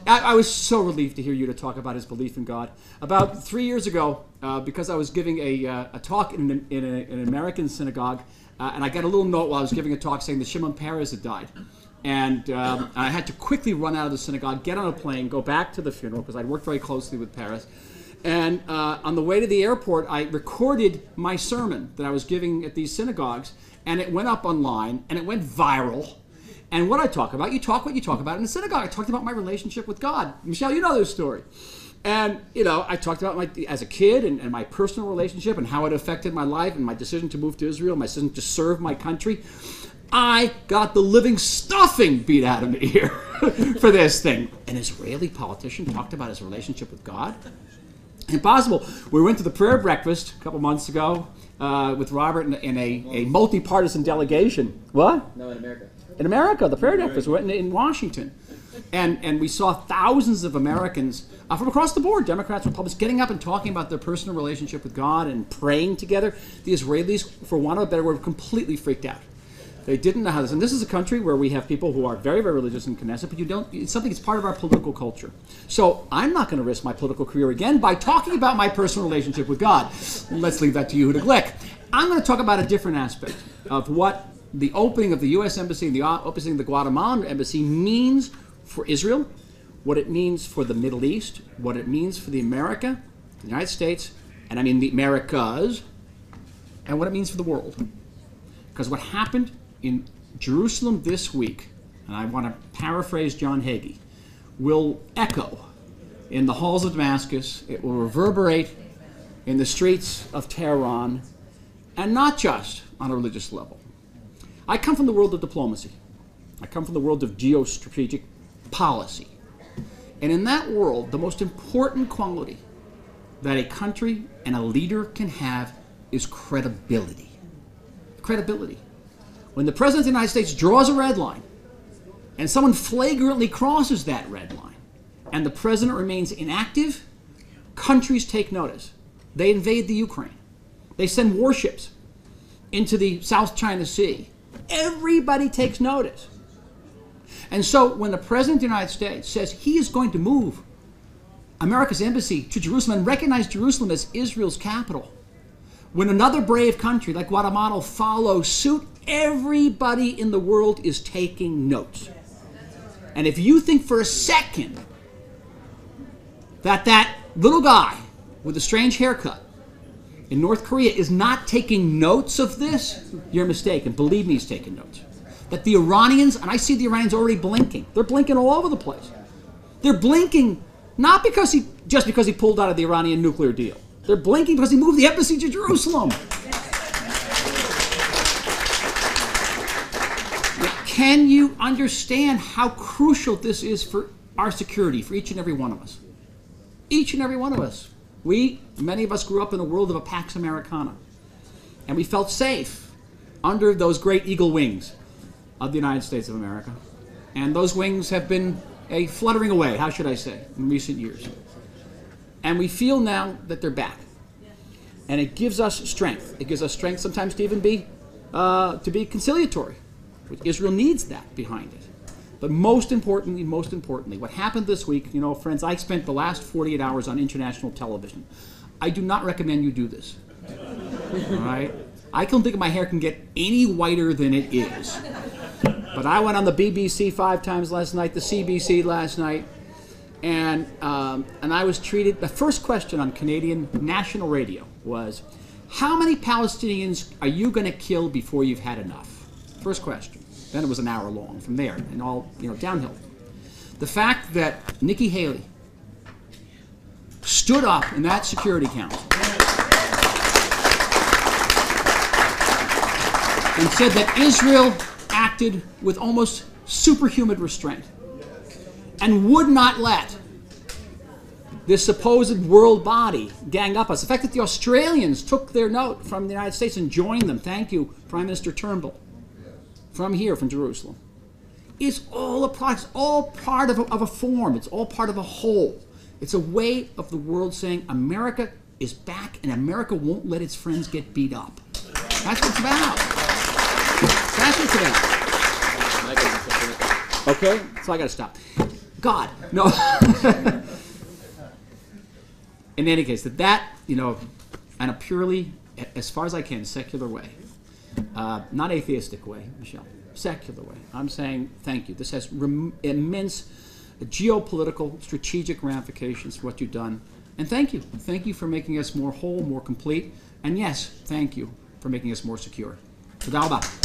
I was so relieved to hear you to talk about his belief in God. About 3 years ago, because I was giving a talk in an American synagogue, and I got a little note while I was giving a talk saying that Shimon Peres had died. And I had to quickly run out of the synagogue, get on a plane, go back to the funeral, because I'd worked very closely with Peres. And on the way to the airport, I recorded my sermon that I was giving at these synagogues, and it went up online, and it went viral. And what I talk about, you talk what you talk about in the synagogue. I talked about my relationship with God. Michelle, you know this story. And, you know, I talked about as a kid and my personal relationship and how it affected my life and my decision to move to Israel, my decision to serve my country. I got the living stuffing beat out of me here for this thing. An Israeli politician talked about his relationship with God? Impossible. We went to the prayer breakfast a couple months ago with Robert in a multi-partisan delegation. What? No, in America. In America, the prayer breakfast. We went in Washington. And we saw thousands of Americans from across the board, Democrats, Republicans, getting up and talking about their personal relationship with God and praying together. The Israelis, for want of a better word, were completely freaked out. They didn't know how this. And this is a country where we have people who are very, very religious in Knesset, but you don't. It's something that's part of our political culture. So I'm not going to risk my political career again by talking about my personal relationship with God. Let's leave that to you to glick. I'm going to talk about a different aspect of what the opening of the U.S. Embassy and the opening of the Guatemalan Embassy means for Israel, what it means for the Middle East, what it means for the United States, and I mean the Americas, and what it means for the world. Because what happened in Jerusalem this week, and I want to paraphrase John Hagee, will echo in the halls of Damascus. It will reverberate in the streets of Tehran, and not just on a religious level. I come from the world of diplomacy. I come from the world of geostrategic policy. And in that world, the most important quality that a country and a leader can have is credibility. Credibility. When the President of the United States draws a red line, and someone flagrantly crosses that red line, and the President remains inactive, countries take notice. They invade the Ukraine. They send warships into the South China Sea. Everybody takes notice. And so when the President of the United States says he is going to move America's embassy to Jerusalem and recognize Jerusalem as Israel's capital, when another brave country like Guatemala follows suit, everybody in the world is taking notes. And if you think for a second that little guy with a strange haircut in North Korea is not taking notes of this, you're mistaken. Believe me, he's taking notes. That the Iranians, and I see the Iranians already blinking. They're blinking all over the place. They're blinking not just because he pulled out of the Iranian nuclear deal. They're blinking because he moved the embassy to Jerusalem. Can you understand how crucial this is for our security, for each and every one of us? Each and every one of us. Many of us grew up in a world of a Pax Americana. And we felt safe under those great eagle wings of the United States of America. And those wings have been fluttering away, how should I say, in recent years. And we feel now that they're back. And it gives us strength. It gives us strength sometimes to even be conciliatory. Israel needs that behind it. But most importantly, what happened this week, you know, friends, I spent the last 48 hours on international television. I do not recommend you do this. All right? I don't think my hair can get any whiter than it is. But I went on the BBC 5 times last night, the CBC last night, and I was treated. The first question on Canadian national radio was, how many Palestinians are you going to kill before you've had enough? First question. Then it was an hour long from there, and all, you know, downhill. The fact that Nikki Haley stood up in that Security Council and said that Israel acted with almost superhuman restraint and would not let this supposed world body gang up us. The fact that the Australians took their note from the United States and joined them, thank you, Prime Minister Turnbull, from here, from Jerusalem. It's all a product, it's all part of a form. It's all part of a whole. It's a way of the world saying America is back and America won't let its friends get beat up. That's what it's about. That's what it's about. Okay, so I got to stop. God. No. In any case, that in a purely, as far as I can, secular way, not atheistic way, Michelle, secular way, I'm saying thank you. This has immense geopolitical, strategic ramifications for what you've done. And thank you. Thank you for making us more whole, more complete. And yes, thank you for making us more secure. Tודה רבה.